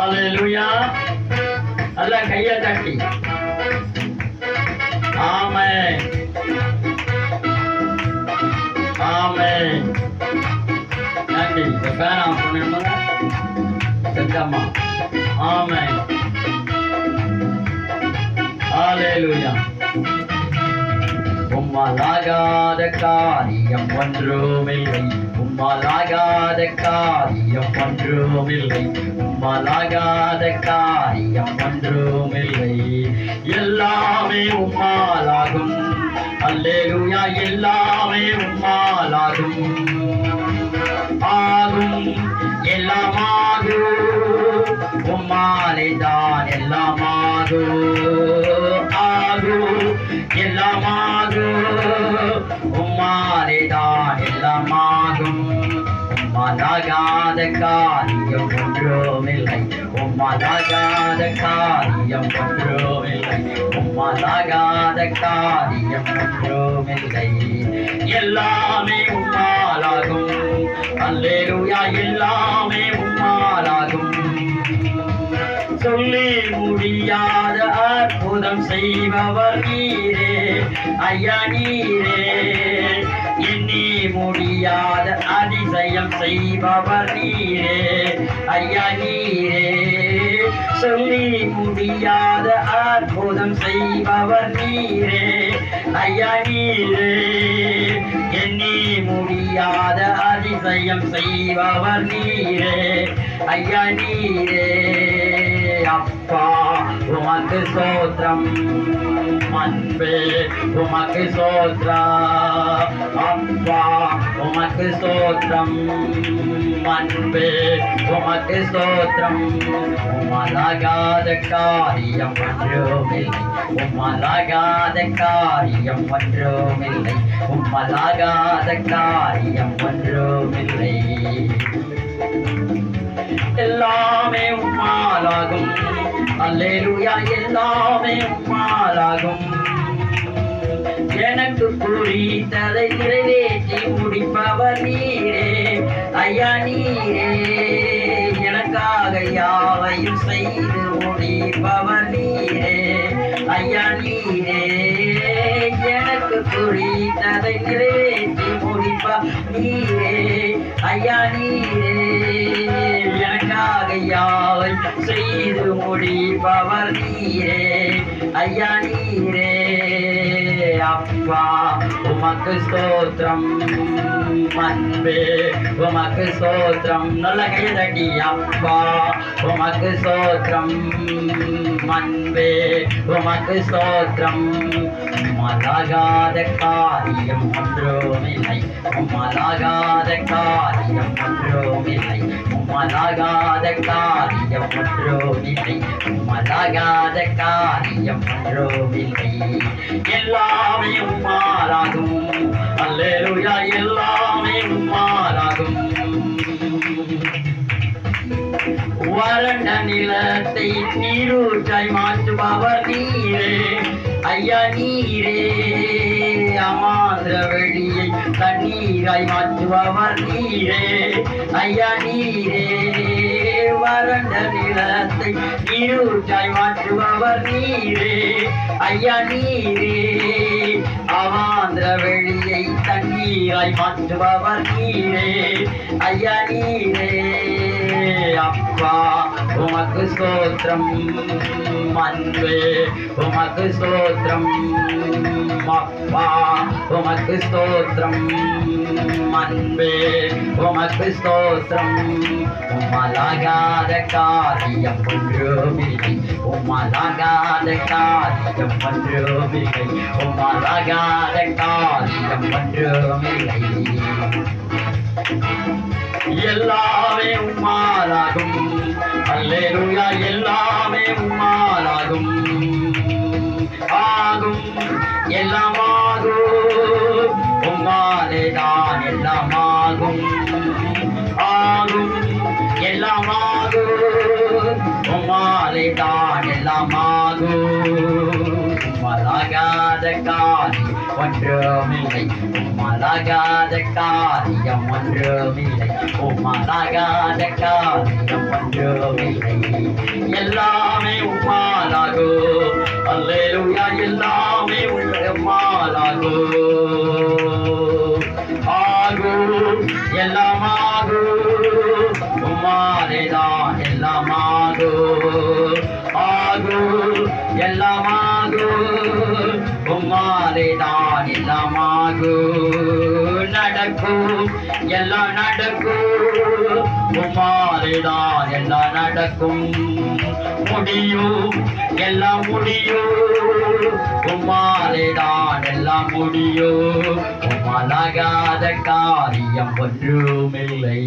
ஹalleluya. நல்லா கையை தட்டி ஆமென் ஆமென். நன்றி. இந்த ஃபேன் ஆஃப் பண்ணணுமா செஞ்சம்மா? ஆமென் ஹalleluya. உம்மாலாகாத காரியம் ஒன்றுமில்லை, உம்மாலாகாத காரியம் ஒன்றுமில்லை, உம்மாலாகாத காரியம் ஒன்றுமில்லை. எல்லாமே உம்மாலாகும். அல்லேலூயா. எல்லாமே உம்மாலாகும். ஆகும் எல்லாமாகும். உம்மாலே தான் எல்லாமாகும். ஆகும் எல்லாமாகும். உம்மாலே தான் எல்லாமாகும். உம்மாலாகாத காரியம் ஒன்றுமில்லை, உம்மாலாகாத காரியம் ஒன்றுமில்லை, உம்மாலாகாத காரியம் ஒன்றுமில்லை. எல்லாமே உம்மாலாகும். அல்லேலூயா. எல்லாமே உம்மாலாகும். சொல்லி முடியாத அற்புதம் செய்பவர் நீரே ஐயா நீரே. எண்ணி முடியாத அதிசயம் செய்பவர் நீரே ஐயா நீரே. சொல்லி முடியாத அற்புதம் செய்பவர் நீரே ஐயா நீரே. எண்ணி முடியாத அதிசயம் செய்பவர் நீரே ஐயா நீரே. அப்பா உமக்கு ஸ்தோத்திரம். அன்பே உமக்கு ஸ்தோத்திரம். அப்பா உமக்கு ஸ்தோத்திரம். அன்பே உமக்கு ஸ்தோத்திரம். உம்மாலாகாத காரியம் ஒன்றுமில்லை, உம்மாலாகாத காரியம் ஒன்றுமில்லை, உம்மாலாகாத காரியம் ஒன்றுமில்லை. எல்லாமே உம்மாலாகும். அல்லேலூயா. எல்லாமே உம்மாலாகும். எனக்கு குறித்ததை நிறைவேற்றி முடிப்பவர் நீரே ஐயா நீரே. எனக்காக யாவையும் செய்து முடிப்பவர் நீரே ஐயா நீரே. எனக்கு குறித்ததை நிறைவேற்றி முடிப்பவர் நீரே ஐயா நீரே. எனக்காக யாவை செய்து முடிப்பவர் நீரே ஐயா நீரே. அப்பா உமக்கு ஸ்தோத்திரம். அன்பே உமக்கு ஸ்தோத்திரம். நல்ல கையை தட்டி அப்பா உமக்கு ஸ்தோத்திரம். அன்பே உமக்கு ஸ்தோத்திரம். உம்மாலாகாத காரியம் ஒன்றுமில்லை, உம்மாலாகாத காரியம் ஒன்றுமில்லை, உம்மாலாகாத காரியம் ஒன்றுமில்லை, உம்மாலாகாத காரியம் ஒன்றுமில்லை. எல்லாமே உம்மாலாகும். அல்லேலூயா. எல்லாமே உம்மாலாகும். வறண்ட நிலத்தை நீரூற்றாய் மாற்றுபவர் நீரே ஐயா நீரே. அமாந்திர வெளியை தண்ணீராய் மாற்றுபவர் நீரே ஐயா நீரே. வறண்ட நிலத்தை நீரூற்றாய் மாற்றுபவர் நீரே ஐயா நீரே. அமாந்திர வெளியை தண்ணீராய் மாற்றுபவர் நீரே ஐயா நீரே. அப்பா உமக்கு ஸ்தோத்திரம். அன்பே உமக்கு ஸ்தோத்திரம். அப்பா உமக்கு ஸ்தோத்திரம். அன்பே உமக்கு ஸ்தோத்திரம். உம்மாலாகாத காரியம் ஒன்றுமில்லை, உம்மாலாகாத காரியம் ஒன்றுமில்லை, உம்மாலாகாத காரியம் ஒன்றுமில்லை. எல்லாமே உம்மாலாகும். அல்லேலூயா. எல்லாமே உம்மாலாகும். ஆகும் எல்லாமாகும். உம்மாலே தான் எல்லாமாகும். ஆகும் எல்லாமாகும். உம்மாலே தான் எல்லாமாகும். உம்மாலாகாத காரியம் ஒன்றுமில்லை, உம்மாலாகாத காரியம் ஒன்றுமில்லை, உம்மாலாகாத காரியம் ஒன்றுமில்லை. எல்லாமாகும் உம்மாலேதான் எல்லாமாகும் ஆகும் எல்லாமாகும் உம்மாலேதான் எல்லாமாகும் நடக்கும் எல்லாம் நடக்கும் உம்மாலேதான் எல்லாம் நடக்கும் முடியும் எல்லாம் முடியும் உம்மாலேதான் எல்லாம் முடியும் உம்மாலாகாத காரியம் ஒன்றுமில்லை.